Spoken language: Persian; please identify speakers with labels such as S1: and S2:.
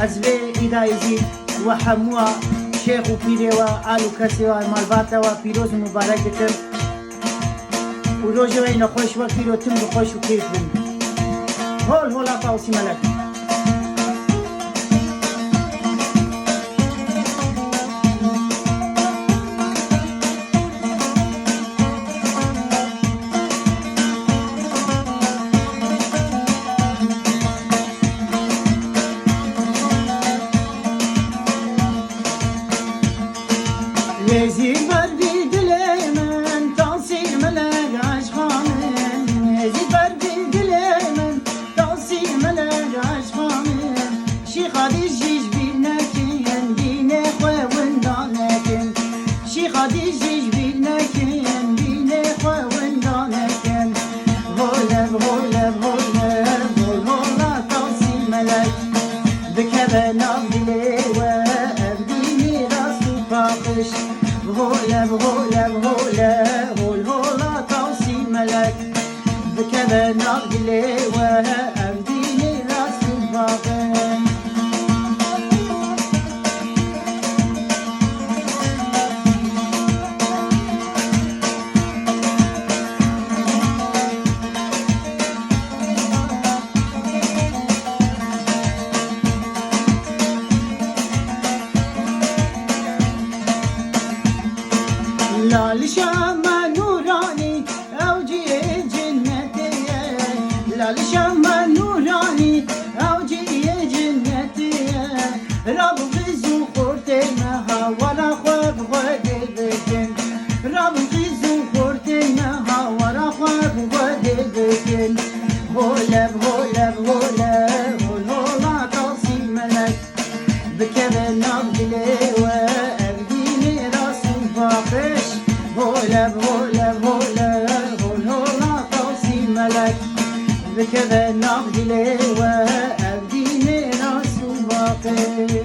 S1: از وی ایدایزی و هموا شیخ و پیره و آلو کسی و مالبات و پیروز مبارک دکم و روز و این خوش و کیر و تم خوش و کیف بین هول هول آفاوسی ملک
S2: Yezi verdi dilemen tansim elek aşkımın Yezi verdi dilemen tansim elek aşkımın Şikhadi jiş bilnekin bine khwevndanekin Şikhadi jiş bilnekin bine khwevndanekin Volev volev volev vol vola tansim elek Bikebe navdile evdini rastu pakış هولا هولا هولا هول هولا توصي ملك بكذا نغلي وأمديني راس الباقي لال شام نوراني أوجي جنتي لال شام نوراني أوجي جنتي رب غزو خورتي مها ورا خواب غدي بكن رب غزو خورتي مها ورا خواب غدي بكن هولا هولا هولا هولا توصي ملك بكذا نغلي وأبديني راس باقش هولا هولا هولا هولا توصي ملك بكذا نغلي وأبديني راس باقش